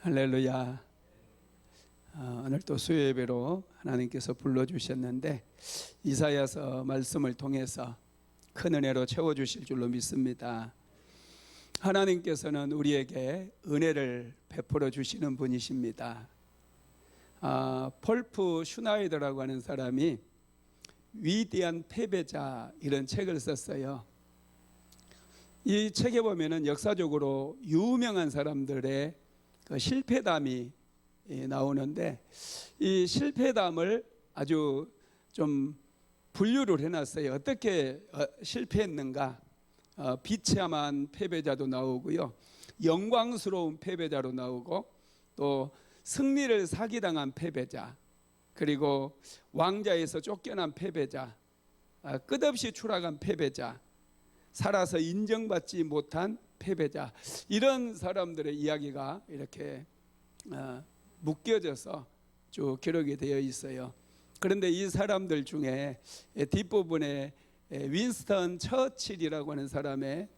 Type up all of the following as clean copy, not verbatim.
할렐루야. 오늘 또 수요 예배로 하나님께서 불러주셨는데 이사야서 말씀을 통해서 큰 은혜로 채워주실 줄로 믿습니다. 하나님께서는 우리에게 은혜를 베풀어 주시는 분이십니다. 폴프 슈나이더라고 하는 사람이 위대한 패배자 이런 책을 썼어요. 이 책에 보면은 역사적으로 유명한 사람들의 그 실패담이 나오는데 이 실패담을 아주 좀 분류를 해놨어요. 어떻게 실패했는가? 비참한 패배자도 나오고요, 영광스러운 패배자로 나오고, 또 승리를 사기당한 패배자, 그리고 왕자에서 쫓겨난 패배자, 끝없이 추락한 패배자, 살아서 인정받지 못한 패배자, 이런 사람들의 이야기가 이렇게 묶여져서 쭉 기록이 되어 있어요. 그런데 이 사람들 중에 뒷부분에 윈스턴 처칠이라고 하는 사람의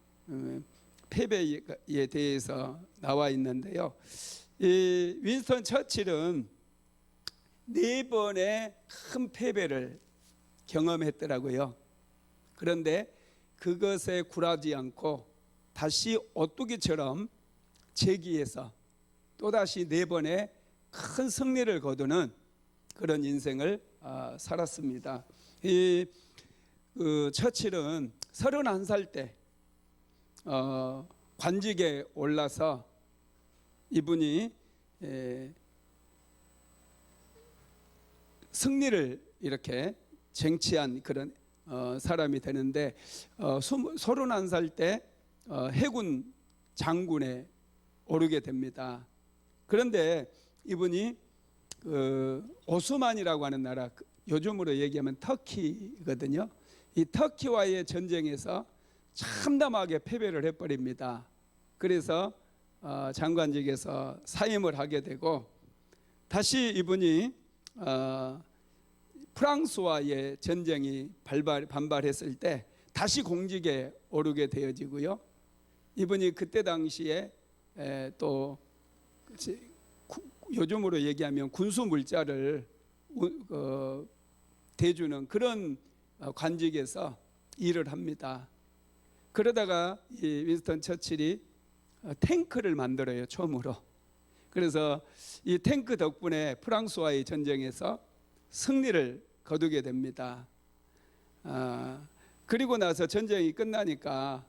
패배에 대해서 나와 있는데요, 이 윈스턴 처칠은 4번의 큰 패배를 경험했더라고요. 그런데 그것에 굴하지 않고 다시 오뚜기처럼 재기해서 또다시 4번의 큰 승리를 거두는 그런 인생을 살았습니다. 이 처칠은 31살 때 관직에 올라서 이분이 승리를 이렇게 쟁취한 그런 사람이 되는데 31살 때 해군 장군에 오르게 됩니다. 그런데 이분이 오스만이라고 하는 나라, 요즘으로 얘기하면 터키거든요. 이 터키와의 전쟁에서 참담하게 패배를 해버립니다. 그래서 장관직에서 사임을 하게 되고, 다시 이분이 프랑스와의 전쟁이 반발했을 때 다시 공직에 오르게 되어지고요, 이분이 그때 당시에 또 요즘으로 얘기하면 군수 물자를 대주는 그런 관직에서 일을 합니다. 그러다가 이 윈스턴 처칠이 탱크를 만들어요, 처음으로. 그래서 이 탱크 덕분에 프랑스와의 전쟁에서 승리를 거두게 됩니다. 그리고 나서 전쟁이 끝나니까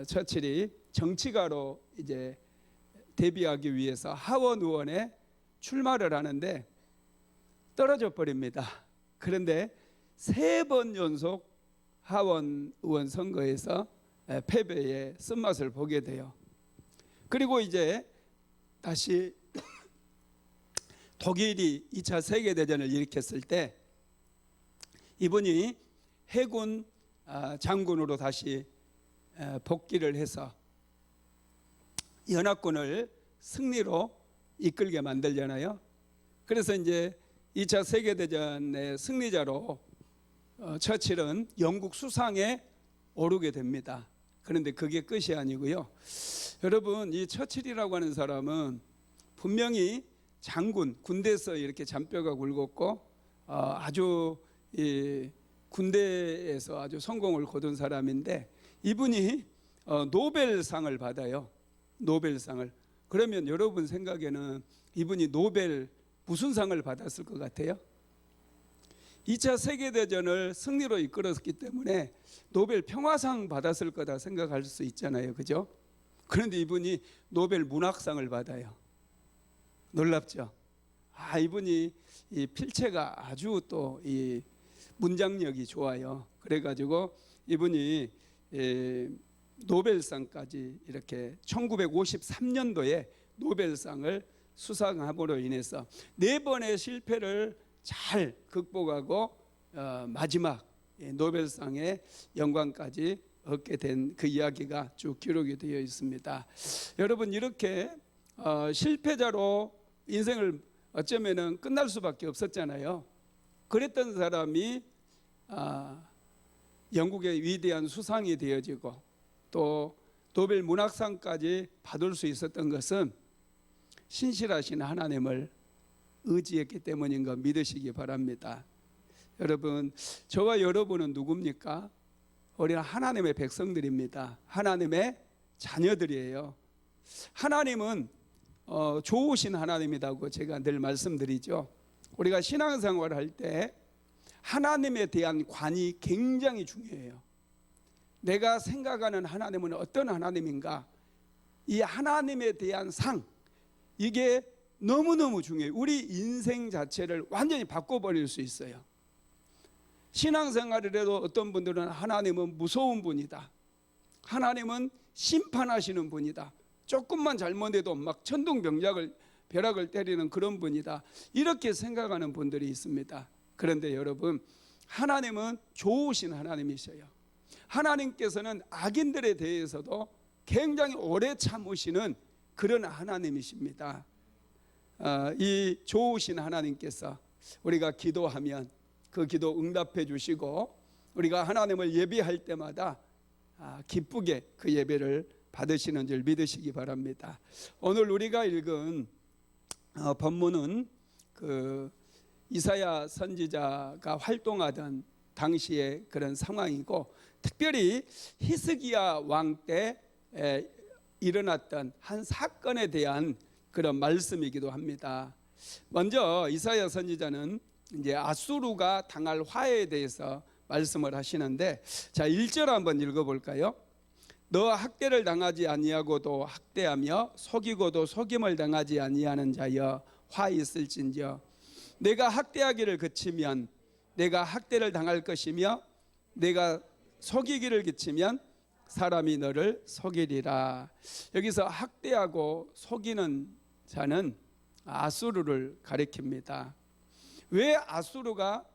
처칠이 정치가로 이제 데뷔하기 위해서 하원 의원에 출마를 하는데 떨어져 버립니다. 그런데 3번 연속 하원 의원 선거에서 패배의 쓴맛을 보게 돼요. 그리고 이제 다시 독일이 2차 세계대전을 일으켰을 때 이분이 해군 장군으로 다시 복귀를 해서 연합군을 승리로 이끌게 만들잖아요. 그래서 이제 2차 세계대전의 승리자로 처칠은 영국 수상에 오르게 됩니다. 그런데 그게 끝이 아니고요, 여러분, 이 처칠이라고 하는 사람은 분명히 장군, 군대에서 이렇게 잔뼈가 굵었고 아주 이 군대에서 아주 성공을 거둔 사람인데, 이분이 노벨상을 받아요. 노벨상을. 그러면 여러분 생각에는 이분이 노벨 무슨 상을 받았을 것 같아요? 2차 세계대전을 승리로 이끌었기 때문에 노벨 평화상 받았을 거다 생각할 수 있잖아요, 그죠? 그런데 이분이 노벨 문학상을 받아요. 놀랍죠? 이분이 이 필체가 아주 또 이 문장력이 좋아요. 그래가지고 이분이 노벨상까지 이렇게 1953년도에 노벨상을 수상함으로 인해서 4번의 실패를 잘 극복하고 마지막 노벨상의 영광까지 얻게 된 그 이야기가 쭉 기록이 되어 있습니다. 여러분, 이렇게 실패자로 인생을 어쩌면은 끝날 수밖에 없었잖아요. 그랬던 사람이 영국의 위대한 수상이 되어지고 또 노벨 문학상까지 받을 수 있었던 것은 신실하신 하나님을 의지했기 때문인 거 믿으시기 바랍니다. 여러분, 저와 여러분은 누굽니까? 우리는 하나님의 백성들입니다. 하나님의 자녀들이에요. 하나님은 좋으신 하나님이라고 제가 늘 말씀드리죠. 우리가 신앙생활을 할 때 하나님에 대한 관이 굉장히 중요해요. 내가 생각하는 하나님은 어떤 하나님인가? 이 하나님에 대한 상, 이게 너무너무 중요해요. 우리 인생 자체를 완전히 바꿔버릴 수 있어요. 신앙생활을 해도 어떤 분들은 하나님은 무서운 분이다, 하나님은 심판하시는 분이다, 조금만 잘못해도 막 벼락을 때리는 그런 분이다, 이렇게 생각하는 분들이 있습니다. 그런데 여러분, 하나님은 좋으신 하나님이셔요. 하나님께서는 악인들에 대해서도 굉장히 오래 참으시는 그런 하나님이십니다. 이 좋으신 하나님께서 우리가 기도하면 그 기도 응답해 주시고 우리가 하나님을 예배할 때마다 기쁘게 그 예배를 받으시는 줄 믿으시기 바랍니다. 오늘 우리가 읽은 본문은 그 이사야 선지자가 활동하던 당시의 그런 상황이고, 특별히 히스기야 왕 때 일어났던 한 사건에 대한 그런 말씀이기도 합니다. 먼저 이사야 선지자는 이제 아수르가 당할 화해에 대해서 말씀을 하시는데, 자 1절 한번 읽어볼까요? 너 학대를 당하지 아니하고도 학대하며 속이고도 속임을 당하지 아니하는 자여 화 있을진저, 내가 학대하기를 그치면 내가 학대를 당할 것이며 내가 속이기를 그치면 사람이 너를 속이리라. 여기서 학대하고 속이는 자는 아수르를 가리킵니다. 왜 아수르가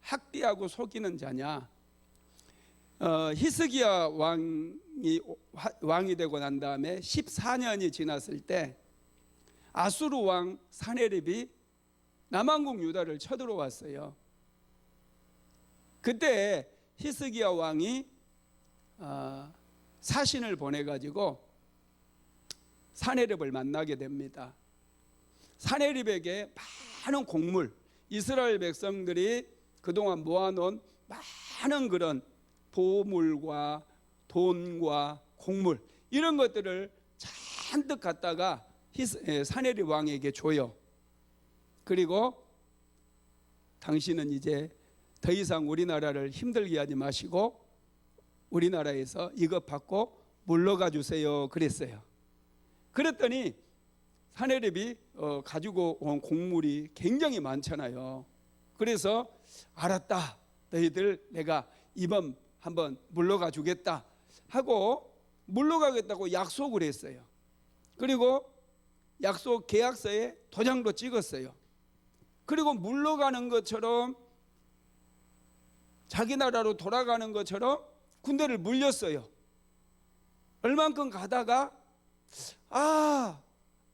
학대하고 속이는 자냐? 히스기야 왕이 되고 난 다음에 14년이 지났을 때 아수르 왕 사네립이 남왕국 유다를 쳐들어왔어요. 그때 히스기야 왕이 사신을 보내가지고 사네립을 만나게 됩니다. 사네립에게 많은 곡물, 이스라엘 백성들이 그동안 모아놓은 많은 그런 보물과 돈과 곡물, 이런 것들을 잔뜩 갖다가 사네립 왕에게 줘요. 그리고 당신은 이제 더 이상 우리나라를 힘들게 하지 마시고 우리나라에서 이것 받고 물러가 주세요 그랬어요. 그랬더니 사네립이 가지고 온 곡물이 굉장히 많잖아요. 그래서 알았다, 너희들 내가 이번 한번 물러가 주겠다 하고 물러가겠다고 약속을 했어요. 그리고 약속 계약서에 도장도 찍었어요. 그리고 물러가는 것처럼, 자기 나라로 돌아가는 것처럼 군대를 물렸어요. 얼만큼 가다가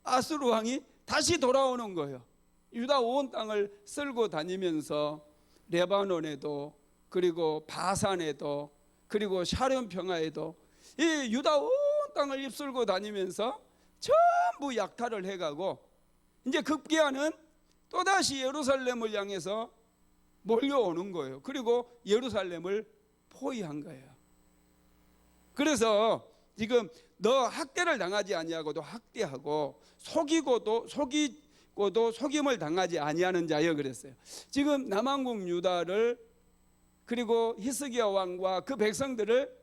아수르 왕이 다시 돌아오는 거예요. 유다 온 땅을 쓸고 다니면서 레바논에도, 그리고 바산에도, 그리고 샤론 평야에도 이 유다 온 땅을 휩쓸고 다니면서 전부 약탈을 해가고, 이제 급기야는 또다시 예루살렘을 향해서 몰려오는 거예요. 그리고 예루살렘을 포위한 거예요. 그래서 지금 너 학대를 당하지 아니하고도 학대하고 속이고도 속임을 당하지 아니하는 자여 그랬어요. 지금 남왕국 유다를, 그리고 히스기야 왕과 그 백성들을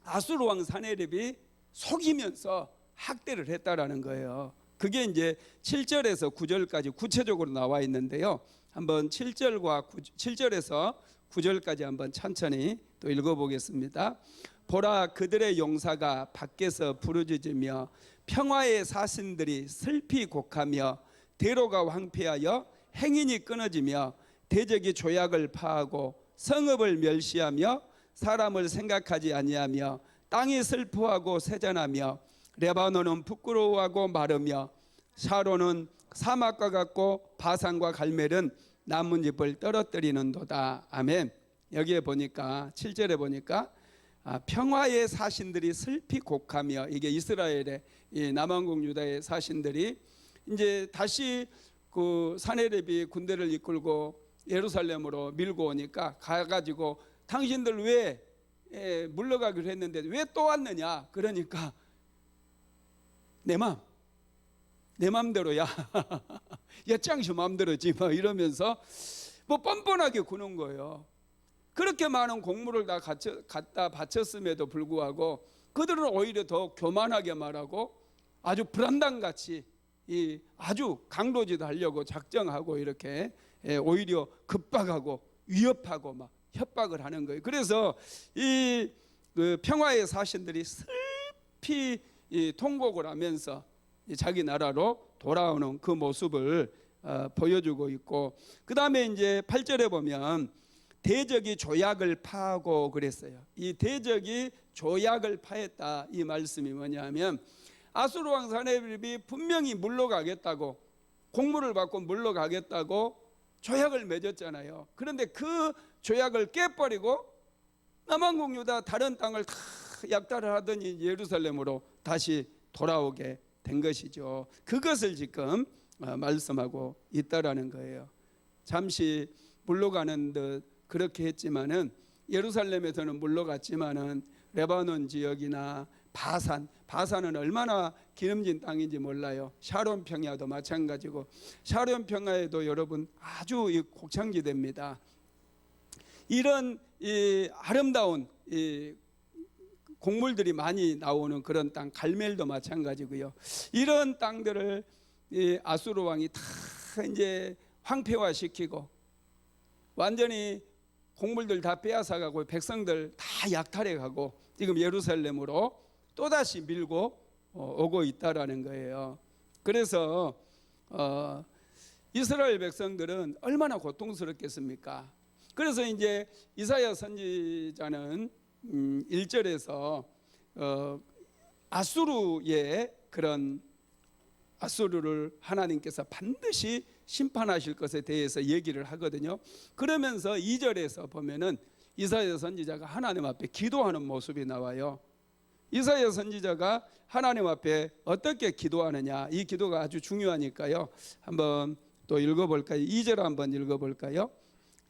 아수르 왕 사네립이 속이면서 학대를 했다라는 거예요. 그게 이제 7절에서 9절까지 구체적으로 나와 있는데요. 한번 7절에서 9절까지 한번 천천히 또 읽어보겠습니다. 보라, 그들의 용사가 밖에서 부르짖으며 평화의 사신들이 슬피 곡하며 대로가 황폐하여 행인이 끊어지며 대적이 조약을 파하고 성읍을 멸시하며 사람을 생각하지 아니하며 땅이 슬퍼하고 세잔하며 레바논은 부끄러워하고 마르며 샤론은 사막과 같고 바산과 갈멜은 나뭇잎을 떨어뜨리는도다. 아멘. 여기에 보니까 7절에 보니까 평화의 사신들이 슬피 곡하며, 이게 이스라엘의 이 남왕국 유다의 사신들이 이제 다시 그 사내립이 군대를 이끌고 예루살렘으로 밀고 오니까 가가지고 당신들 왜 물러가기로 했는데 왜 또 왔느냐? 그러니까 내 맘대로야. 야 짱시 맘대로지 뭐 이러면서 뭐 뻔뻔하게 구는 거예요. 그렇게 많은 공물을 다 갖다 바쳤음에도 불구하고 그들은 오히려 더 교만하게 말하고 아주 불안당같이 아주 강도짓 하려고 작정하고 이렇게 오히려 급박하고 위협하고 막 협박을 하는 거예요. 그래서 그 평화의 사신들이 슬피 통곡을 하면서 자기 나라로 돌아오는 그 모습을 보여주고 있고, 그 다음에 이제 8절에 보면 대적이 조약을 파하고 그랬어요. 이 대적이 조약을 파했다, 이 말씀이 뭐냐면 아수르 왕 사네립이 분명히 물러가겠다고, 공물을 받고 물러가겠다고 조약을 맺었잖아요. 그런데 그 조약을 깨버리고 남왕국 유다 다른 땅을 다 약탈을 하더니 예루살렘으로 다시 돌아오게 된 것이죠. 그것을 지금 말씀하고 있다라는 거예요. 잠시 물러가는 듯 그렇게 했지만은 예루살렘에서는 물러갔지만은 레바논 지역이나 바산은 얼마나 기름진 땅인지 몰라요. 샤론 평야도 마찬가지고, 샤론 평야에도 여러분 아주 곡창지대입니다. 이런 아름다운 곡물들이 많이 나오는 그런 땅, 갈멜도 마찬가지고요. 이런 땅들을 아수르 왕이 다 이제 황폐화시키고 완전히 곡물들 다 빼앗아가고 백성들 다 약탈해가고 지금 예루살렘으로 또다시 밀고 오고 있다라는 거예요. 그래서 이스라엘 백성들은 얼마나 고통스럽겠습니까? 그래서 이제 이사야 선지자는 1절에서 아수르의 그런 아수르를 하나님께서 반드시 심판하실 것에 대해서 얘기를 하거든요. 그러면서 2절에서 보면은 이사야 선지자가 하나님 앞에 기도하는 모습이 나와요. 이사야 선지자가 하나님 앞에 어떻게 기도하느냐, 이 기도가 아주 중요하니까요. 한번 또 읽어볼까요? 2절 한번 읽어볼까요?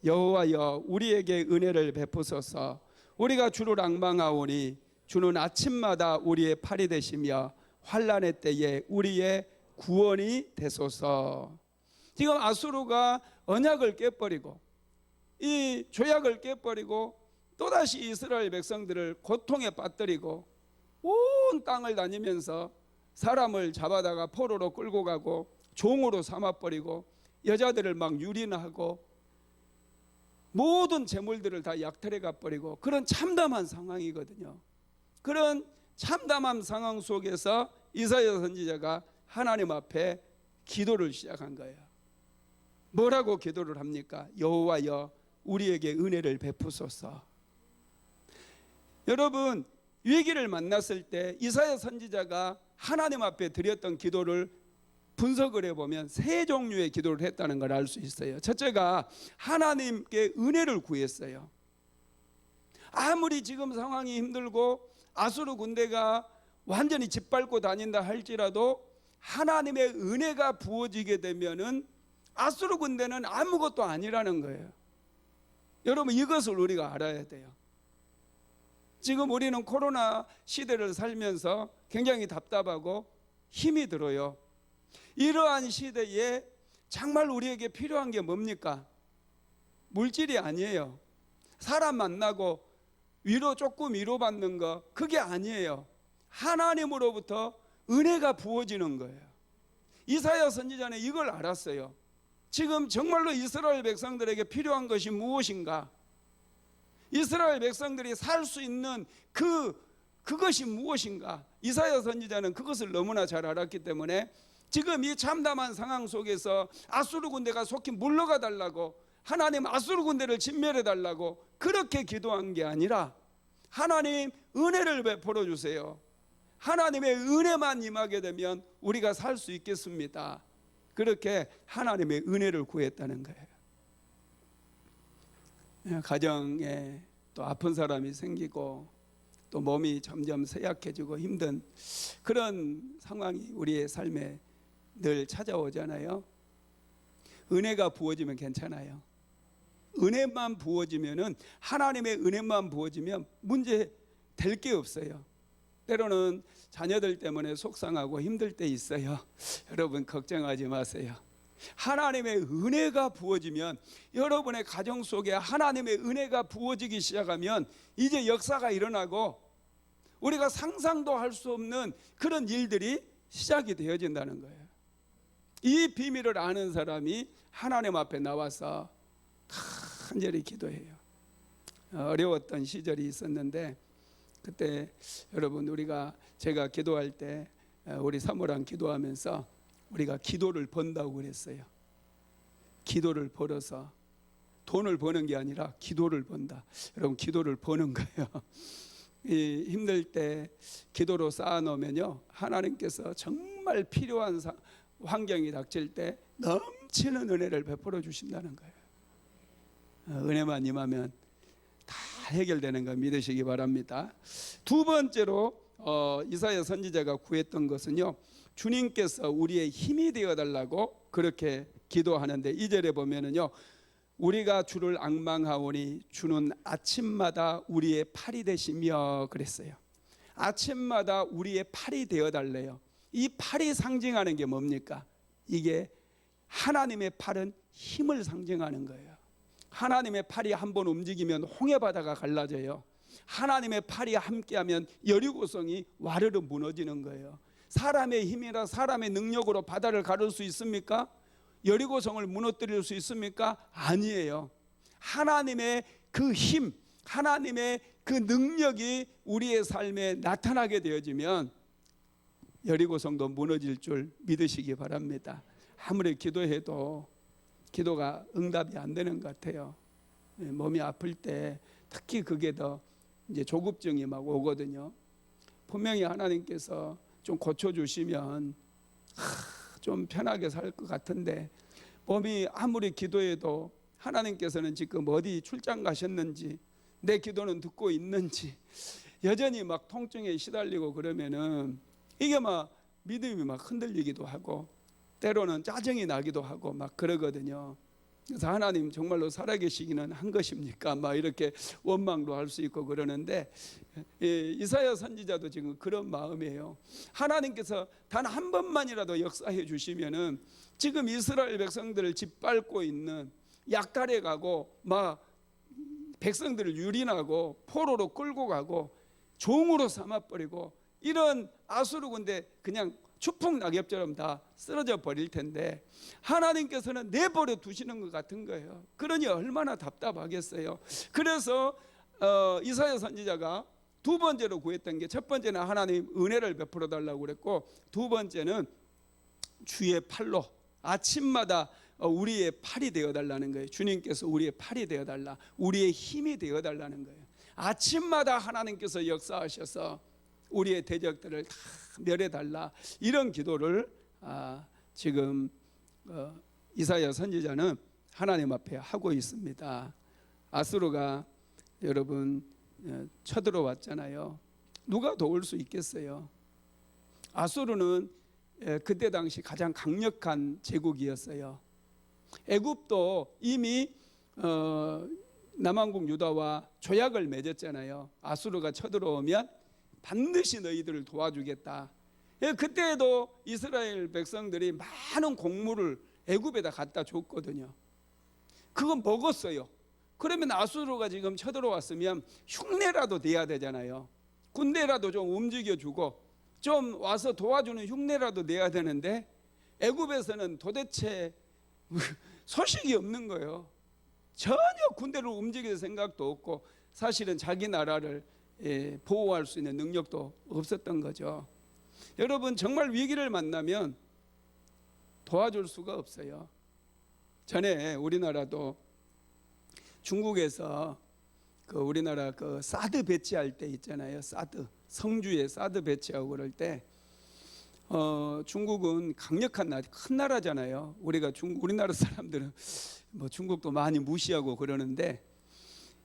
여호와여 우리에게 은혜를 베푸소서. 우리가 주를 앙망하오니 주는 아침마다 우리의 팔이 되시며 환난의 때에 우리의 구원이 되소서. 지금 아수르가 언약을 깨버리고 이 조약을 깨버리고 또다시 이스라엘 백성들을 고통에 빠뜨리고 온 땅을 다니면서 사람을 잡아다가 포로로 끌고 가고 종으로 삼아버리고 여자들을 막 유린하고 모든 재물들을 다 약탈해 가버리고 그런 참담한 상황이거든요. 그런 참담한 상황 속에서 이사야 선지자가 하나님 앞에 기도를 시작한 거예요. 뭐라고 기도를 합니까? 여호와여 우리에게 은혜를 베푸소서. 여러분, 위기를 만났을 때 이사야 선지자가 하나님 앞에 드렸던 기도를 분석을 해보면 세 종류의 기도를 했다는 걸 알 수 있어요. 첫째가 하나님께 은혜를 구했어요. 아무리 지금 상황이 힘들고 아수르 군대가 완전히 짓밟고 다닌다 할지라도 하나님의 은혜가 부어지게 되면은 아수르 군대는 아무것도 아니라는 거예요. 여러분, 이것을 우리가 알아야 돼요. 지금 우리는 코로나 시대를 살면서 굉장히 답답하고 힘이 들어요. 이러한 시대에 정말 우리에게 필요한 게 뭡니까? 물질이 아니에요. 사람 만나고 조금 위로받는 거, 그게 아니에요. 하나님으로부터 은혜가 부어지는 거예요. 이사야 선지자는 이걸 알았어요. 지금 정말로 이스라엘 백성들에게 필요한 것이 무엇인가? 이스라엘 백성들이 살 수 있는 그것이 무엇인가? 이사야 선지자는 그것을 너무나 잘 알았기 때문에 지금 이 참담한 상황 속에서 아수르 군대가 속히 물러가 달라고, 하나님 아수르 군대를 진멸해 달라고 그렇게 기도한 게 아니라 하나님 은혜를 베풀어 주세요. 하나님의 은혜만 임하게 되면 우리가 살 수 있겠습니다. 그렇게 하나님의 은혜를 구했다는 거예요. 가정에 또 아픈 사람이 생기고 또 몸이 점점 쇠약해지고 힘든 그런 상황이 우리의 삶에 늘 찾아오잖아요. 은혜가 부어지면 괜찮아요. 은혜만 부어지면은, 하나님의 은혜만 부어지면 문제 될 게 없어요. 때로는 자녀들 때문에 속상하고 힘들 때 있어요. 여러분 걱정하지 마세요. 하나님의 은혜가 부어지면, 여러분의 가정 속에 하나님의 은혜가 부어지기 시작하면 이제 역사가 일어나고 우리가 상상도 할 수 없는 그런 일들이 시작이 되어진다는 거예요. 이 비밀을 아는 사람이 하나님 앞에 나와서 간절히 기도해요. 어려웠던 시절이 있었는데, 그때 여러분 제가 기도할 때 우리 사모랑 기도하면서 우리가 기도를 번다고 그랬어요. 기도를 벌어서, 돈을 버는 게 아니라 기도를 번다. 여러분 기도를 버는 거예요. 이 힘들 때 기도로 쌓아놓으면요, 하나님께서 정말 필요한 환경이 닥칠 때 넘치는 은혜를 베풀어 주신다는 거예요. 은혜만 임하면 다 해결되는 거 믿으시기 바랍니다. 두 번째로 이사야 선지자가 구했던 것은요, 주님께서 우리의 힘이 되어달라고 그렇게 기도하는데, 2절에 보면은요, 우리가 주를 앙망하오니 주는 아침마다 우리의 팔이 되시며 그랬어요. 아침마다 우리의 팔이 되어달래요. 이 팔이 상징하는 게 뭡니까? 이게 하나님의 팔은 힘을 상징하는 거예요. 하나님의 팔이 한번 움직이면 홍해바다가 갈라져요. 하나님의 팔이 함께하면 여리고성이 와르르 무너지는 거예요. 사람의 힘이나 사람의 능력으로 바다를 가를 수 있습니까? 여리고성을 무너뜨릴 수 있습니까? 아니에요. 하나님의 그 힘, 하나님의 그 능력이 우리의 삶에 나타나게 되어지면 여리고성도 무너질 줄 믿으시기 바랍니다. 아무리 기도해도 기도가 응답이 안 되는 것 같아요. 몸이 아플 때 특히 그게 더 이제 조급증이 막 오거든요. 분명히 하나님께서 좀 고쳐주시면 좀 편하게 살 것 같은데, 몸이 아무리 기도해도 하나님께서는 지금 어디 출장 가셨는지, 내 기도는 듣고 있는지, 여전히 막 통증에 시달리고 그러면은 이게 막 믿음이 막 흔들리기도 하고 때로는 짜증이 나기도 하고 막 그러거든요. 그래서 하나님 정말로 살아계시기는 한 것입니까? 막 이렇게 원망도 할 수 있고 그러는데, 이사야 선지자도 지금 그런 마음이에요. 하나님께서 단 한 번만이라도 역사해 주시면은 지금 이스라엘 백성들을 짓밟고 있는, 약탈해 가고 막 백성들을 유린하고 포로로 끌고 가고 종으로 삼아버리고 이런 아수르 군대 그냥 추풍 낙엽처럼 다 쓰러져 버릴 텐데 하나님께서는 내버려 두시는 것 같은 거예요. 그러니 얼마나 답답하겠어요. 그래서 이사야 선지자가 두 번째로 구했던 게, 첫 번째는 하나님 은혜를 베풀어 달라고 그랬고, 두 번째는 주의 팔로 아침마다 우리의 팔이 되어 달라는 거예요. 주님께서 우리의 팔이 되어 달라, 우리의 힘이 되어 달라는 거예요. 아침마다 하나님께서 역사하셔서 우리의 대적들을 다 멸해 달라, 이런 기도를 지금 이사야 선지자는 하나님 앞에 하고 있습니다. 아수르가 여러분 쳐들어왔잖아요. 누가 도울 수 있겠어요? 아수르는 그때 당시 가장 강력한 제국이었어요. 애굽도 이미 남왕국 유다와 조약을 맺었잖아요. 아수르가 쳐들어오면 반드시 너희들을 도와주겠다. 그때도 이스라엘 백성들이 많은 곡물을 애굽에다 갖다 줬거든요. 그건 먹었어요. 그러면 아수르가 지금 쳐들어왔으면 흉내라도 내야 되잖아요. 군대라도 좀 움직여주고 좀 와서 도와주는 흉내라도 내야 되는데, 애굽에서는 도대체 소식이 없는 거예요. 전혀 군대를 움직일 생각도 없고 사실은 자기 나라를 보호할 수 있는 능력도 없었던 거죠. 여러분 정말 위기를 만나면 도와줄 수가 없어요. 전에 우리나라도 중국에서 우리나라 사드 배치할 때 있잖아요. 사드, 성주에 사드 배치하고 그럴 때 중국은 강력한 나라, 큰 나라잖아요. 우리나라 사람들은 뭐 중국도 많이 무시하고 그러는데,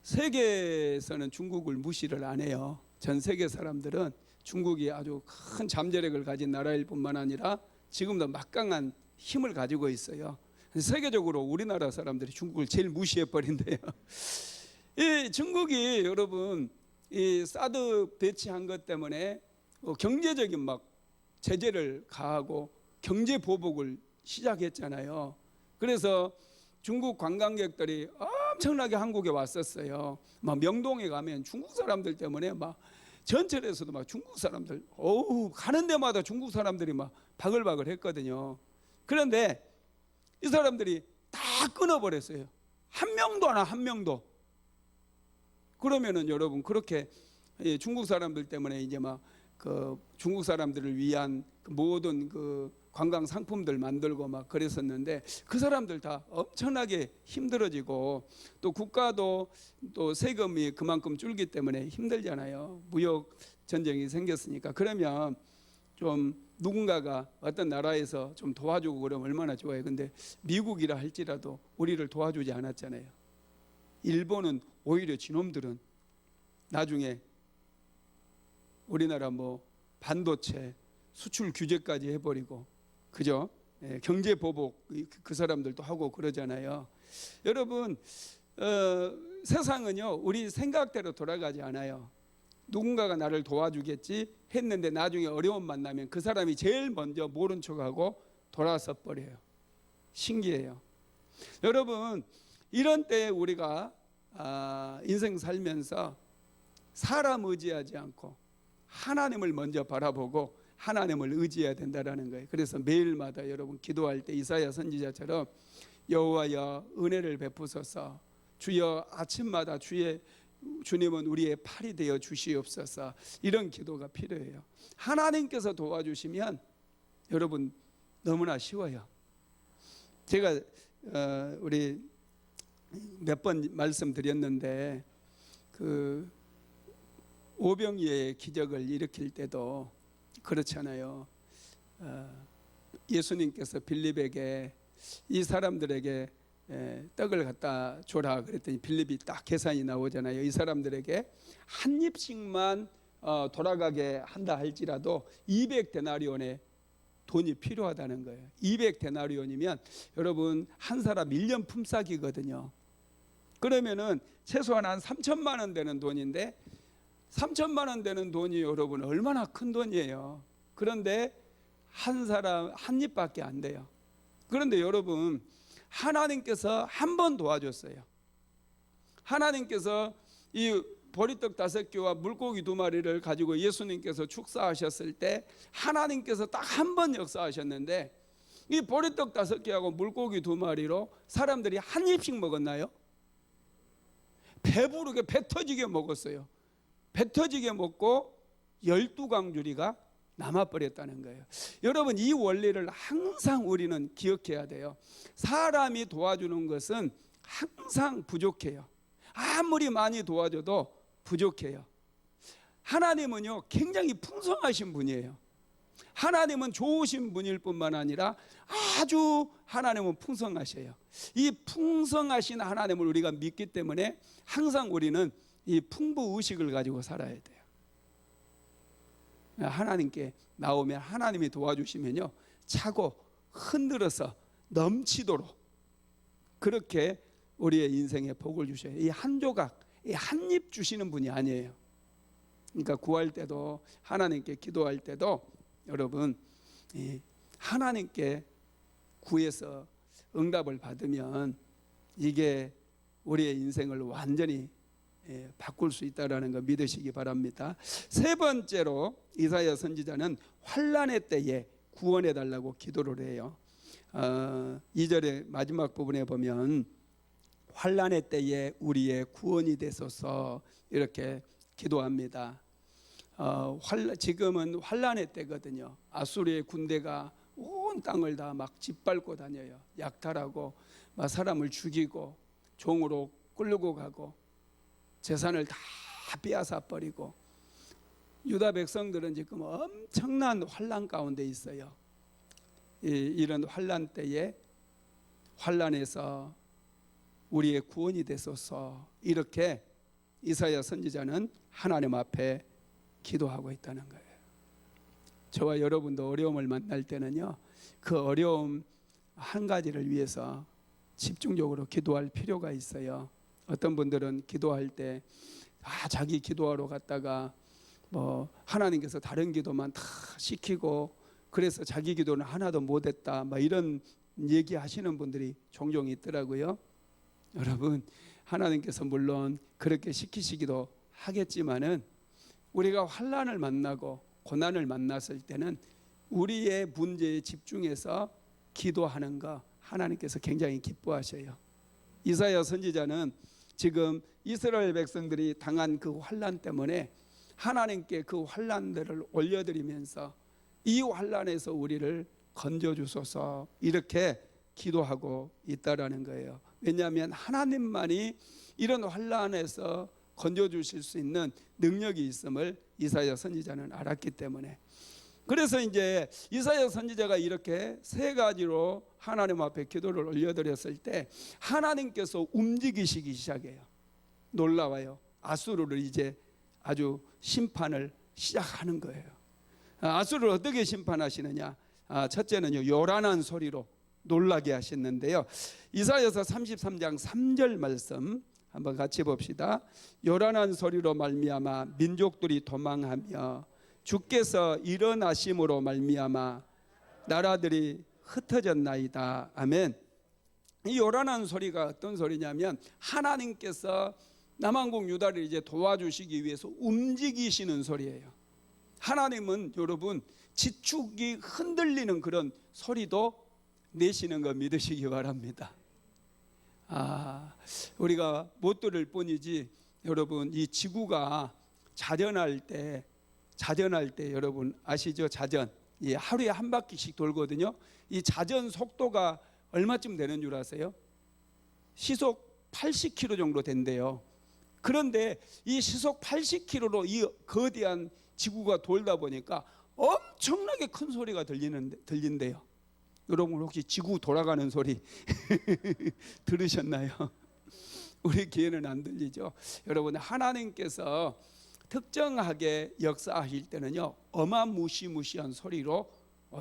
세계에서는 중국을 무시를 안 해요. 전 세계 사람들은 중국이 아주 큰 잠재력을 가진 나라일 뿐만 아니라 지금도 막강한 힘을 가지고 있어요. 세계적으로 우리나라 사람들이 중국을 제일 무시해 버린대요. 이 중국이 여러분 이 사드 배치한 것 때문에 경제적인 막 제재를 가하고 경제 보복을 시작했잖아요. 그래서 중국 관광객들이 엄청나게 한국에 왔었어요. 막 명동에 가면 중국 사람들 때문에 막 전철에서도 막 중국 사람들 가는 데마다 중국 사람들이 막 바글바글 했거든요. 그런데 이 사람들이 다 끊어버렸어요. 한 명도 안 와, 한 명도. 그러면은 여러분 그렇게 중국 사람들 때문에 이제 막 그 중국 사람들을 위한 모든 그 관광 상품들 만들고 막 그랬었는데 그 사람들 다 엄청나게 힘들어지고 또 국가도 또 세금이 그만큼 줄기 때문에 힘들잖아요. 무역 전쟁이 생겼으니까. 그러면 좀 누군가가 어떤 나라에서 좀 도와주고 그러면 얼마나 좋아요. 근데 미국이라 할지라도 우리를 도와주지 않았잖아요. 일본은 오히려 지놈들은 나중에 우리나라 뭐 반도체 수출 규제까지 해버리고 그죠? 경제 보복 그 사람들도 하고 그러잖아요. 여러분 세상은요 우리 생각대로 돌아가지 않아요. 누군가가 나를 도와주겠지 했는데 나중에 어려움 만나면 그 사람이 제일 먼저 모른 척하고 돌아서 버려요. 신기해요. 여러분 이런 때에 우리가 인생 살면서 사람 의지하지 않고 하나님을 먼저 바라보고 하나님을 의지해야 된다라는 거예요. 그래서 매일마다 여러분 기도할 때 이사야 선지자처럼 여호와여 은혜를 베푸소서, 주여 아침마다 주님은 우리의 팔이 되어 주시옵소서, 이런 기도가 필요해요. 하나님께서 도와주시면 여러분 너무나 쉬워요. 제가 우리 몇 번 말씀드렸는데 그 오병이어의 기적을 일으킬 때도 그렇잖아요. 예수님께서 빌립에게 이 사람들에게 떡을 갖다 줘라 그랬더니 빌립이 딱 계산이 나오잖아요. 이 사람들에게 한 입씩만 돌아가게 한다 할지라도 200데나리온의 돈이 필요하다는 거예요. 200데나리온이면 여러분 한 사람 1년 품삯이거든요. 그러면은 최소한 한 3천만 원 되는 돈인데 3천만 원 되는 돈이 여러분 얼마나 큰 돈이에요. 그런데 한 사람 한 입밖에 안 돼요. 그런데 여러분 하나님께서 한 번 도와줬어요. 하나님께서 이 보리떡 5개와 물고기 2마리를 가지고 예수님께서 축사하셨을 때 하나님께서 딱 한 번 역사하셨는데 이 보리떡 5개하고 물고기 2마리로 사람들이 한 입씩 먹었나요? 배부르게 배 터지게 먹었어요. 배 터지게 먹고 12광주리가 남아버렸다는 거예요. 여러분 이 원리를 항상 우리는 기억해야 돼요. 사람이 도와주는 것은 항상 부족해요. 아무리 많이 도와줘도 부족해요. 하나님은요 굉장히 풍성하신 분이에요. 하나님은 좋으신 분일 뿐만 아니라 아주 하나님은 풍성하셔요. 이 풍성하신 하나님을 우리가 믿기 때문에 항상 우리는 이 풍부 의식을 가지고 살아야 돼요. 하나님께 나오면 하나님이 도와주시면요 차고 흔들어서 넘치도록 그렇게 우리의 인생에 복을 주셔요. 이 한 조각, 이 한 입 주시는 분이 아니에요. 그러니까 구할 때도 하나님께 기도할 때도 여러분 하나님께 구해서 응답을 받으면 이게 우리의 인생을 완전히 바꿀 수 있다는 거 믿으시기 바랍니다. 세 번째로 이사야 선지자는 환난의 때에 구원해 달라고 기도를 해요. 2절의 마지막 부분에 보면 환난의 때에 우리의 구원이 되소서 이렇게 기도합니다. 지금은 환난의 때거든요. 아수르의 군대가 온 땅을 다 막 짓밟고 다녀요. 약탈하고 막 사람을 죽이고 종으로 끌고 가고 재산을 다 빼앗아 버리고 유다 백성들은 지금 엄청난 환난 가운데 있어요. 이런 환난 때에 환난에서 우리의 구원이 되소서 이렇게 이사야 선지자는 하나님 앞에 기도하고 있다는 거예요. 저와 여러분도 어려움을 만날 때는요, 그 어려움 한 가지를 위해서 집중적으로 기도할 필요가 있어요. 어떤 분들은 기도할 때 자기 기도하러 갔다가 뭐 하나님께서 다른 기도만 다 시키고 그래서 자기 기도는 하나도 못했다, 막 이런 얘기하시는 분들이 종종 있더라고요. 여러분, 하나님께서 물론 그렇게 시키시기도 하겠지만은 우리가 환난을 만나고 고난을 만났을 때는 우리의 문제에 집중해서 기도하는 거 하나님께서 굉장히 기뻐하셔요. 이사야 선지자는 지금 이스라엘 백성들이 당한 그 환난 때문에 하나님께 그 환난들을 올려드리면서 이 환난에서 우리를 건져주소서 이렇게 기도하고 있다라는 거예요. 왜냐하면 하나님만이 이런 환난에서 건져주실 수 있는 능력이 있음을 이사야 선지자는 알았기 때문에, 그래서 이제 이사야 선지자가 이렇게 세 가지로 하나님 앞에 기도를 올려드렸을 때 하나님께서 움직이시기 시작해요. 놀라워요. 아수르를 이제 아주 심판을 시작하는 거예요. 아수르를 어떻게 심판하시느냐? 첫째는요, 요란한 소리로 놀라게 하셨는데요. 이사야서 33장 3절 말씀 한번 같이 봅시다. 요란한 소리로 말미암아 민족들이 도망하며 주께서 일어나심으로 말미암아 나라들이 흩어졌나이다. 아멘. 이 요란한 소리가 어떤 소리냐면 하나님께서 남한국 유다를 이제 도와주시기 위해서 움직이시는 소리예요. 하나님은 여러분 지축이 흔들리는 그런 소리도 내시는 거 믿으시기 바랍니다. 우리가 못 들을 뿐이지 여러분, 이 지구가 자전할 때 여러분 아시죠? 자전, 하루에 한 바퀴씩 돌거든요. 이 자전 속도가 얼마쯤 되는 줄 아세요? 시속 80km 정도 된대요. 그런데 이 시속 80km로 이 거대한 지구가 돌다 보니까 엄청나게 큰 소리가 들린대요. 여러분 혹시 지구 돌아가는 소리 들으셨나요? 우리 귀에는 안 들리죠. 여러분, 하나님께서 특정하게 역사하실 때는요, 어마무시무시한 소리로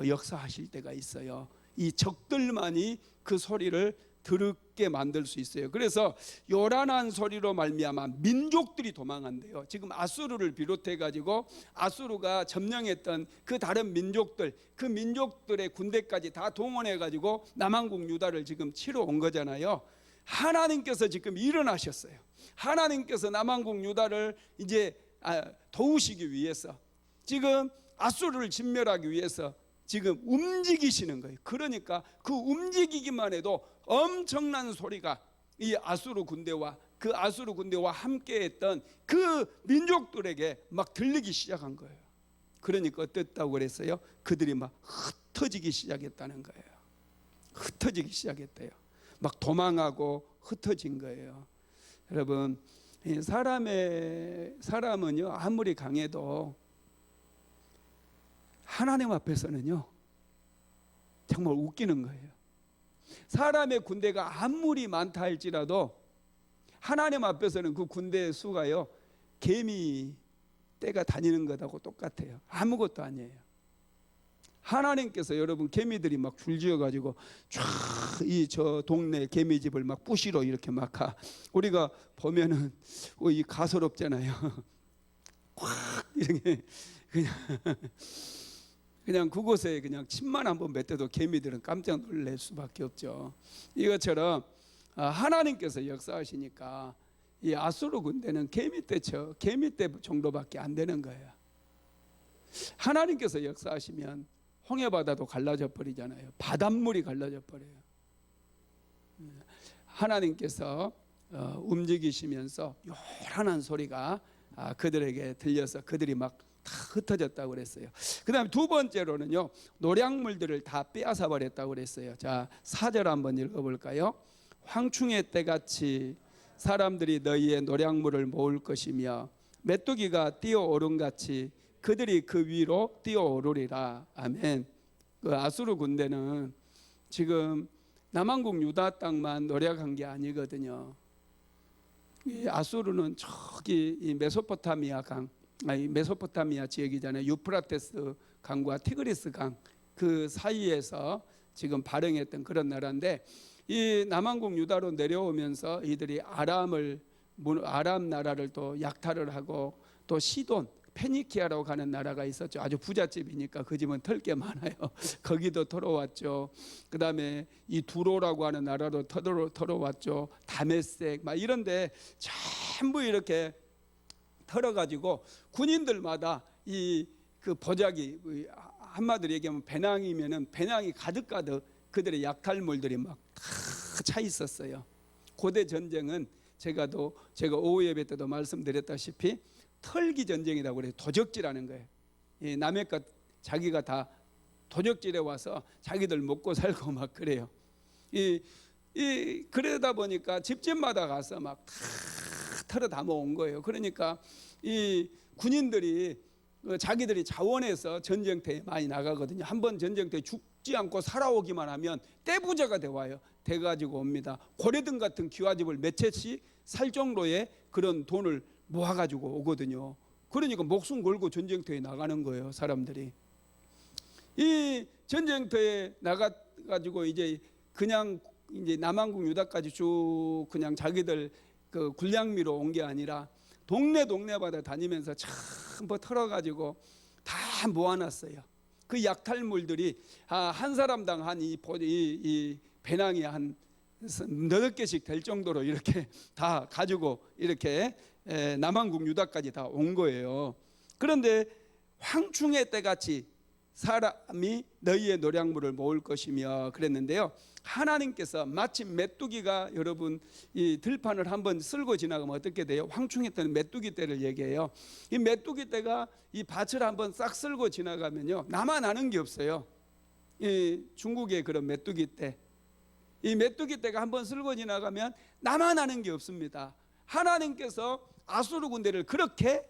역사하실 때가 있어요. 이 적들만이 그 소리를 들게 만들 수 있어요. 그래서 요란한 소리로 말미암아 민족들이 도망한대요. 지금 아수르를 비롯해 가지고 아수르가 점령했던 그 다른 민족들, 그 민족들의 군대까지 다 동원해 가지고 남한국 유다를 지금 치러 온 거잖아요. 하나님께서 지금 일어나셨어요. 하나님께서 남한국 유다를 이제 도우시기 위해서, 지금 아수르를 진멸하기 위해서 지금 움직이시는 거예요. 그러니까 그 움직이기만 해도 엄청난 소리가 이 아수르 군대와 함께했던 그 민족들에게 막 들리기 시작한 거예요. 그러니까 어땠다고 그랬어요? 그들이 막 흩어지기 시작했다는 거예요. 흩어지기 시작했대요. 막 도망하고 흩어진 거예요. 여러분, 사람은요 아무리 강해도 하나님 앞에서는요 정말 웃기는 거예요. 사람의 군대가 아무리 많다 할지라도 하나님 앞에서는 그 군대의 수가요 개미 떼가 다니는 것하고 똑같아요. 아무것도 아니에요. 하나님께서 여러분 개미들이 막 줄지어 가지고 저 동네 개미집을 막 부시러 이렇게 막 우리가 보면은 이 가소롭잖아요. 꽉 이렇게 그냥 그곳에 그냥 침만 한번 뱉어도 개미들은 깜짝 놀랄 수밖에 없죠. 이것처럼 하나님께서 역사하시니까 이 아수르 군대는 개미떼 정도밖에 안 되는 거예요. 하나님께서 역사하시면 홍해바다도 갈라져 버리잖아요. 바닷물이 갈라져 버려요. 하나님께서 움직이시면서 요란한 소리가 그들에게 들려서 그들이 막 다 흩어졌다고 그랬어요. 그 다음에 두 번째로는요 노량물들을 다 빼앗아 버렸다고 그랬어요. 자, 4절 한번 읽어볼까요? 황충의 때같이 사람들이 너희의 노량물을 모을 것이며 메뚜기가 뛰어오른 같이 그들이 그 위로 뛰어오르리라. 아멘. 그 아수르 군대는 지금 남한국 유다 땅만 노력한 게 아니거든요. 이 아수르는 저기 이 메소포타미아 강, 메소포타미아 지역이잖아요. 유프라테스 강과 티그리스 강 그 사이에서 지금 발행했던 그런 나라인데, 이 남왕국 유다로 내려오면서 이들이 아람 나라를 또 약탈을 하고, 또 시돈 페니키아라고 하는 나라가 있었죠. 아주 부잣집이니까 그 집은 털 게 많아요. 거기도 털어왔죠. 그 다음에 이 두로라고 하는 나라도 털어왔죠. 다메섹 막 이런데 전부 이렇게 털어가지고 군인들마다 이 그 보자기, 한마디로 얘기하면 배낭이면은 배낭이 가득가득 그들의 약탈물들이 막 다 차 있었어요. 고대 전쟁은 제가 오후 예배 때도 말씀드렸다시피 털기 전쟁이라고 그래요. 도적질하는 거예요. 남의 것 자기가 다 도적질해 와서 자기들 먹고 살고 막 그래요. 그러다 보니까 집집마다 가서 막 다 털어 담아 온 거예요. 그러니까 이 군인들이 자기들이 자원해서 전쟁터에 많이 나가거든요. 한번 전쟁터에 죽지 않고 살아오기만 하면 떼부자가 돼가지고 옵니다. 고래등 같은 기와집을 몇 채씩 살 정도의 그런 돈을 모아가지고 오거든요. 그러니까 목숨 걸고 전쟁터에 나가는 거예요, 사람들이. 이 전쟁터에 나가가지고 이제 그냥 이제 남왕국 유다까지 쭉 그냥 자기들 그 군량미로 온 게 아니라 동네마다 다니면서 전부 털어가지고 다 모아놨어요. 그 약탈물들이 한 사람당 한 이 배낭이 한 8개씩 될 정도로 이렇게 다 가지고 이렇게 남왕국 유다까지 다 온 거예요. 그런데 황충의 때같이 사람이 너희의 노량물을 모을 것이며 그랬는데요. 하나님께서 마침 메뚜기가, 여러분 이 들판을 한번 쓸고 지나가면 어떻게 돼요? 황충의 때는 메뚜기 때를 얘기해요. 이 메뚜기 때가 이 밭을 한번 싹 쓸고 지나가면요, 나만 아는 게 없어요. 이 중국의 그런 메뚜기 때, 이 메뚜기 때가 한번 쓸고 지나가면 나만 아는 게 없습니다. 하나님께서 아수르 군대를 그렇게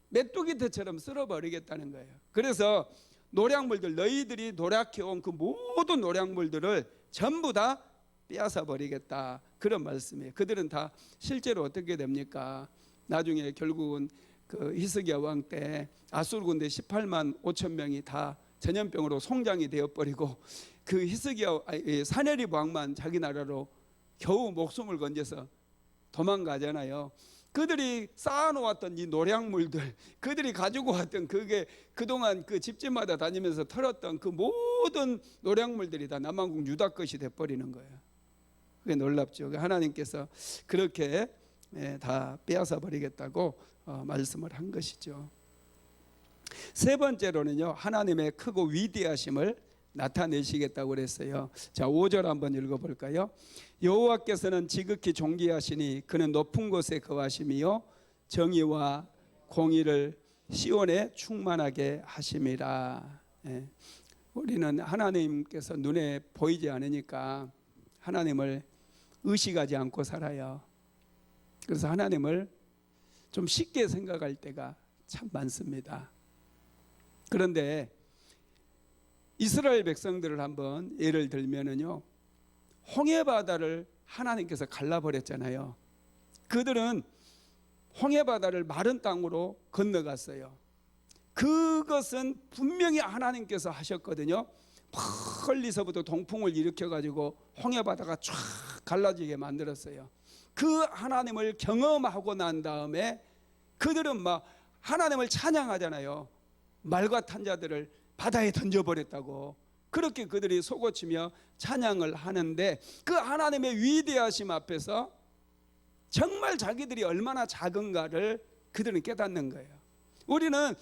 메뚜기 때처럼 쓸어버리겠다는 거예요. 그래서 노량물들, 너희들이 노력해온 그 모든 노량물들을 전부 다 빼앗아 버리겠다, 그런 말씀이에요. 그들은 다 실제로 어떻게 됩니까? 나중에 결국은 그 히스기야 왕 때 아수르 군대 18만 5천 명이 다 전염병으로 송장이 되어버리고, 그 히스기야 사네립 왕만 자기 나라로 겨우 목숨을 건져서 도망가잖아요. 그들이 쌓아놓았던 이 노량물들, 그들이 가지고 왔던 그게 그동안 그 집집마다 다니면서 털었던 그 모든 노량물들이 다 남왕국 유다 것이 돼버리는 거예요. 그게 놀랍죠. 하나님께서 그렇게 다 빼앗아 버리겠다고 말씀을 한 것이죠. 세 번째로는요, 하나님의 크고 위대하심을 나타내시겠다고 그랬어요. 자, 5절 한번 읽어볼까요? 여호와께서는 지극히 존귀하시니 그는 높은 곳에 거하심이요 정의와 공의를 시온에 충만하게 하심이라. 우리는 하나님께서 눈에 보이지 않으니까 하나님을 의식하지 않고 살아요. 그래서 하나님을 좀 쉽게 생각할 때가 참 많습니다. 그런데 이스라엘 백성들을 한번 예를 들면은요, 홍해 바다를 하나님께서 갈라버렸잖아요. 그들은 홍해 바다를 마른 땅으로 건너갔어요. 그것은 분명히 하나님께서 하셨거든요. 멀리서부터 동풍을 일으켜 가지고 홍해 바다가 쫙 갈라지게 만들었어요. 그 하나님을 경험하고 난 다음에 그들은 막 하나님을 찬양하잖아요. 말과 탄 자들을 바다에 던져버렸다고, 그렇게 그들이 속고치며 찬양을 하는데, 그 하나님의 위대하심 앞에서 정말 자기들이 얼마나 작은가를 그들은 깨닫는 거예요. 우리는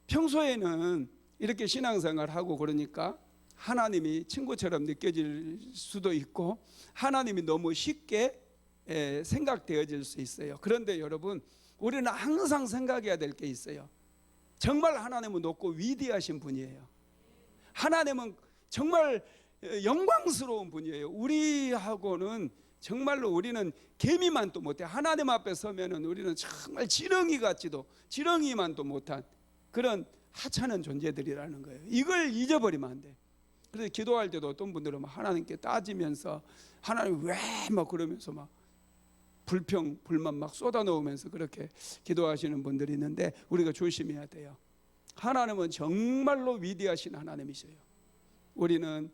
평소에는 이렇게 신앙생활하고 그러니까 하나님이 친구처럼 느껴질 수도 있고 하나님이 너무 쉽게 생각되어질 수 있어요. 그런데 여러분, 우리는 항상 생각해야 될 게 있어요. 정말 하나님은 높고 위대하신 분이에요. 하나님은 정말 영광스러운 분이에요. 우리하고는 정말로 우리는 개미만도 못해. 하나님 앞에 서면은 우리는 정말 지렁이만도 못한 그런 하찮은 존재들이라는 거예요. 이걸 잊어버리면 안 돼. 그래서 기도할 때도 어떤 분들은 하나님께 따지면서 하나님 왜 막 그러면서 막 불평 불만 막 쏟아놓으면서 그렇게 기도하시는 분들이 있는데 우리가 조심해야 돼요. 하나님은 정말로 위대하신 하나님이셔요. 우리는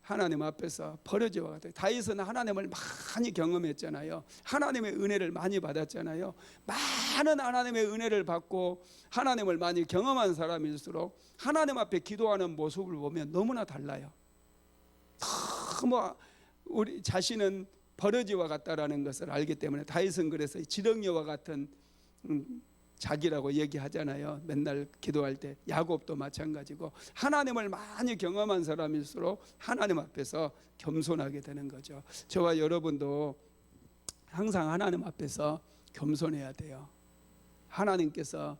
하나님 앞에서 버려지와 같아요. 다윗은 하나님을 많이 경험했잖아요. 하나님의 은혜를 많이 받았잖아요. 많은 하나님의 은혜를 받고 하나님을 많이 경험한 사람일수록 하나님 앞에 기도하는 모습을 보면 너무나 달라요. 너무 우리 자신은 버러지와 같다라는 것을 알기 때문에 다윗은 그래서 지렁이와 같은 자기라고 얘기하잖아요. 맨날 기도할 때. 야곱도 마찬가지고 하나님을 많이 경험한 사람일수록 하나님 앞에서 겸손하게 되는 거죠. 저와 여러분도 항상 하나님 앞에서 겸손해야 돼요. 하나님께서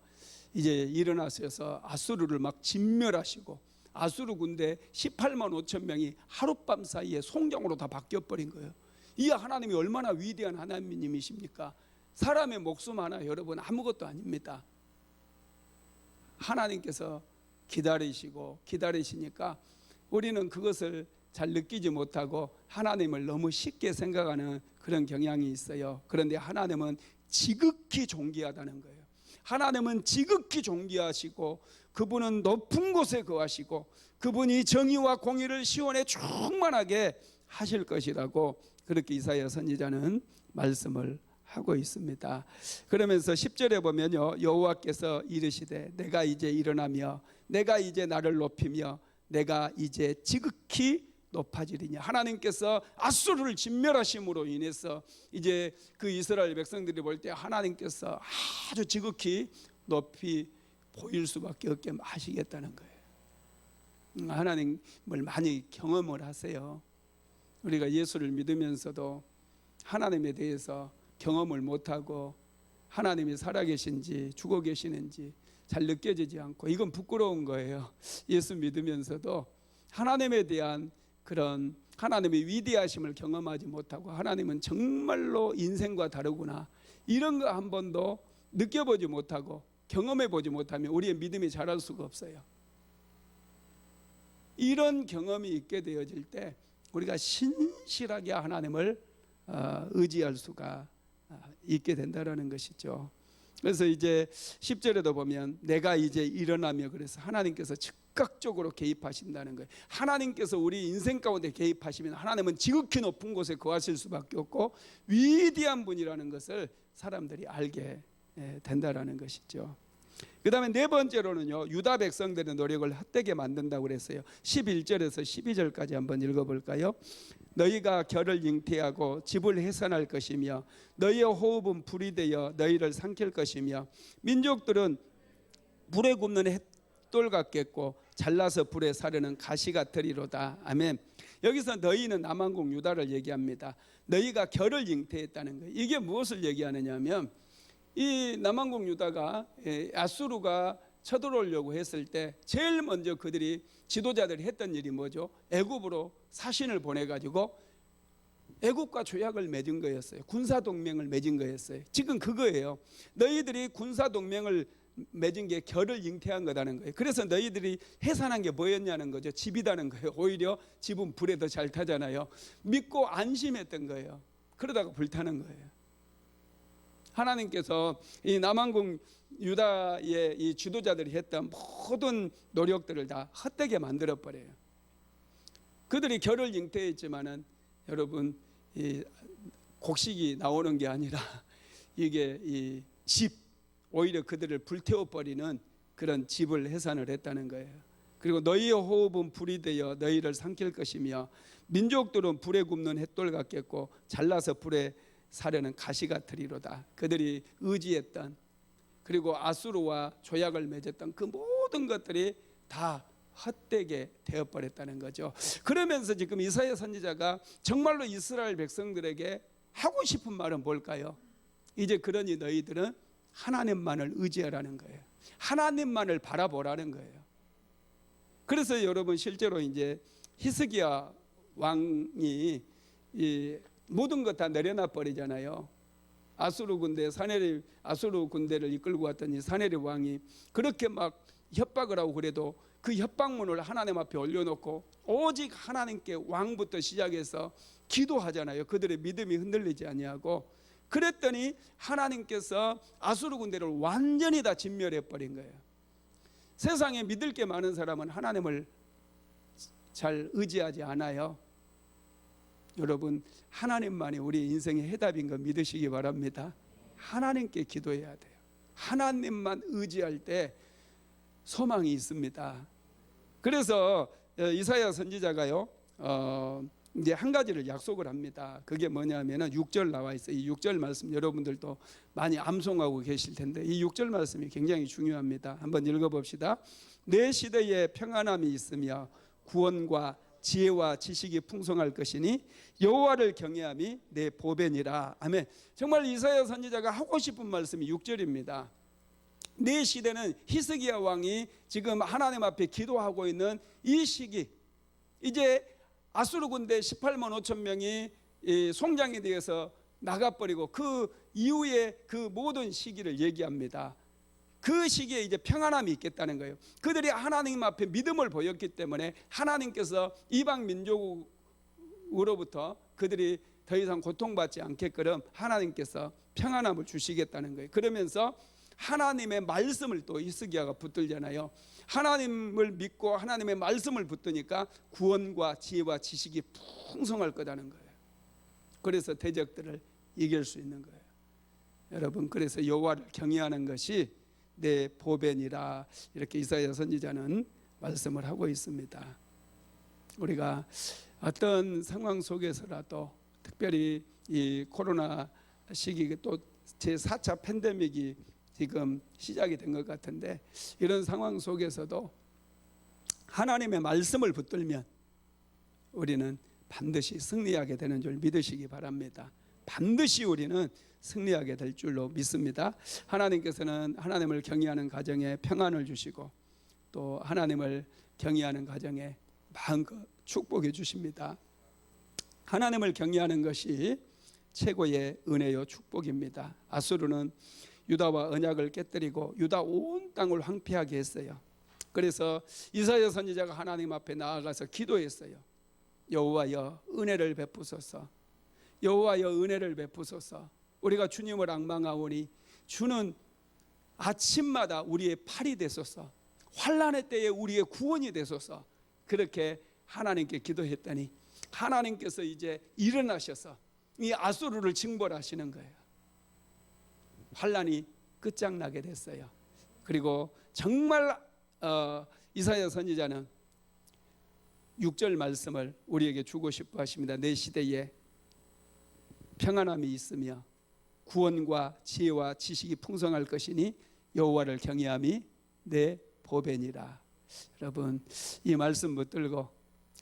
이제 일어나셔서 아수르를 막 진멸하시고 아수르 군대 18만 5천 명이 하룻밤 사이에 송장으로 다 바뀌어버린 거예요. 이 하나님이 얼마나 위대한 하나님이십니까? 사람의 목숨 하나 여러분 아무것도 아닙니다. 하나님께서 기다리시니까 우리는 그것을 잘 느끼지 못하고 하나님을 너무 쉽게 생각하는 그런 경향이 있어요. 그런데 하나님은 지극히 존귀하다는 거예요. 하나님은 지극히 존귀하시고 그분은 높은 곳에 거하시고 그분이 정의와 공의를 시온에 충만하게 하실 것이라고 그렇게 이사야 선지자는 말씀을 하고 있습니다. 그러면서 10절에 보면요, 여호와께서 이르시되 내가 이제 일어나며 내가 이제 나를 높이며 내가 이제 지극히 높아지리니. 하나님께서 아수르를 진멸하심으로 인해서 이제 그 이스라엘 백성들이 볼 때 하나님께서 아주 지극히 높이 보일 수밖에 없게 하시겠다는 거예요. 하나님을 많이 경험을 하세요. 우리가 예수를 믿으면서도 하나님에 대해서 경험을 못하고 하나님이 살아계신지 죽어 계시는지 잘 느껴지지 않고 이건 부끄러운 거예요. 예수 믿으면서도 하나님에 대한 그런 하나님의 위대하심을 경험하지 못하고 하나님은 정말로 인생과 다르구나 이런 거 한 번도 느껴보지 못하고 경험해보지 못하면 우리의 믿음이 자랄 수가 없어요. 이런 경험이 있게 되어질 때 우리가 신실하게 하나님을 의지할 수가 있게 된다라는 것이죠. 그래서 이제 10절에도 보면 내가 이제 일어나며 그래서 하나님께서 즉각적으로 개입하신다는 거예요. 하나님께서 우리 인생 가운데 개입하시면 하나님은 지극히 높은 곳에 거하실 수밖에 없고 위대한 분이라는 것을 사람들이 알게 된다라는 것이죠. 그 다음에 네 번째로는요, 유다 백성들의 노력을 헛되게 만든다고 그랬어요. 11절에서 12절까지 한번 읽어볼까요? 너희가 결을 잉태하고 집을 해산할 것이며 너희의 호흡은 불이 되어 너희를 삼킬 것이며 민족들은 불에 굽는 햇돌 같겠고 잘라서 불에 사르는 가시 같으리로다. 아멘. 여기서 너희는 남한국 유다를 얘기합니다. 너희가 결을 잉태했다는 거예요. 이게 무엇을 얘기하느냐 하면 이 남한국 유다가 아수르가 쳐들어오려고 했을 때 제일 먼저 그들이 지도자들이 했던 일이 뭐죠? 애굽으로 사신을 보내가지고 애굽과 조약을 맺은 거였어요. 군사동맹을 맺은 거였어요. 지금 그거예요. 너희들이 군사동맹을 맺은 게 결을 잉태한 거다는 거예요. 그래서 너희들이 해산한 게 뭐였냐는 거죠. 집이다는 거예요. 오히려 집은 불에 더 잘 타잖아요. 믿고 안심했던 거예요. 그러다가 불타는 거예요. 하나님께서 이 남한국 유다의 이 지도자들이 했던 모든 노력들을 다 헛되게 만들어 버려요. 그들이 결을 잉태했지만은 여러분 이 곡식이 나오는 게 아니라 이게 이 집 오히려 그들을 불태워 버리는 그런 집을 해산을 했다는 거예요. 그리고 너희의 호흡은 불이 되어 너희를 삼킬 것이며 민족들은 불에 굽는 햇돌 같겠고 잘라서 불에 사려는 가시 같으리로다. 그들이 의지했던 그리고 아수르와 조약을 맺었던 그 모든 것들이 다 헛되게 되어버렸다는 거죠. 그러면서 지금 이사야 선지자가 정말로 이스라엘 백성들에게 하고 싶은 말은 뭘까요? 이제 그러니 너희들은 하나님만을 의지하라는 거예요. 하나님만을 바라보라는 거예요. 그래서 여러분 실제로 이제 히스기야 왕이 이 모든 것 다 내려놔 버리잖아요. 아수르 군대를 이끌고 왔던 이 사네립 왕이 그렇게 막 협박을 하고 그래도 그 협박문을 하나님 앞에 올려놓고 오직 하나님께 왕부터 시작해서 기도하잖아요. 그들의 믿음이 흔들리지 아니하고 그랬더니 하나님께서 아수르 군대를 완전히 다 진멸해 버린 거예요. 세상에 믿을 게 많은 사람은 하나님을 잘 의지하지 않아요. 여러분, 하나님만이 우리 인생의 해답인 거 믿으시기 바랍니다. 하나님께 기도해야 돼요. 하나님만 의지할 때 소망이 있습니다. 그래서 이사야 선지자가요, 이제 한 가지를 약속을 합니다. 그게 뭐냐면은 6절 나와 있어요. 이 6절 말씀 여러분들도 많이 암송하고 계실 텐데 이 6절 말씀이 굉장히 중요합니다. 한번 읽어봅시다. 내 시대에 평안함이 있으며 구원과 지혜와 지식이 풍성할 것이니 여호와를 경외함이 내 보배니라. 아멘. 정말 이사야 선지자가 하고 싶은 말씀이 6절입니다. 내 시대는 히스기야 왕이 지금 하나님 앞에 기도하고 있는 이 시기, 이제 아수르 군대 18만 5천 명이 송장에 대해서 나가버리고 그 이후에 그 모든 시기를 얘기합니다. 그 시기에 이제 평안함이 있겠다는 거예요. 그들이 하나님 앞에 믿음을 보였기 때문에 하나님께서 이방 민족으로부터 그들이 더 이상 고통받지 않게끔 하나님께서 평안함을 주시겠다는 거예요. 그러면서 하나님의 말씀을 또 히스기야가 붙들잖아요. 하나님을 믿고 하나님의 말씀을 붙드니까 구원과 지혜와 지식이 풍성할 거라는 거예요. 그래서 대적들을 이길 수 있는 거예요. 여러분, 그래서 여호와를 경외하는 것이 내 보배니라, 이렇게 이사야 선지자는 말씀을 하고 있습니다. 우리가 어떤 상황 속에서라도, 특별히 이 코로나 시기, 또 제4차 팬데믹이 지금 시작이 된 것 같은데, 이런 상황 속에서도 하나님의 말씀을 붙들면 우리는 반드시 승리하게 되는 줄 믿으시기 바랍니다. 반드시 우리는 승리하게 될 줄로 믿습니다. 하나님께서는 하나님을 경외하는 가정에 평안을 주시고 또 하나님을 경외하는 가정에 마음껏 축복해 주십니다. 하나님을 경외하는 것이 최고의 은혜요 축복입니다. 아수르는 유다와 언약을 깨뜨리고 유다 온 땅을 황폐하게 했어요. 그래서 이사야 선지자가 하나님 앞에 나아가서 기도했어요. 여호와여 은혜를 베푸소서. 여호와여 은혜를 베푸소서. 우리가 주님을 앙망하오니 주는 아침마다 우리의 팔이 되소서. 환난의 때에 우리의 구원이 되소서. 그렇게 하나님께 기도했더니 하나님께서 이제 일어나셔서 이 아수르를 징벌하시는 거예요. 환난이 끝장나게 됐어요. 그리고 정말 이사야 선지자는 6절 말씀을 우리에게 주고 싶어 하십니다. 내 시대에 평안함이 있으며 구원과 지혜와 지식이 풍성할 것이니 여호와를 경외함이 내 보배니라. 여러분, 이 말씀 붙들고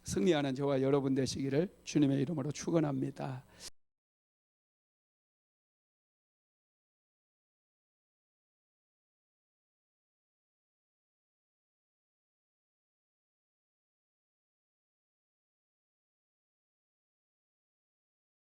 승리하는 저와 여러분 되시기를 주님의 이름으로 축원합니다.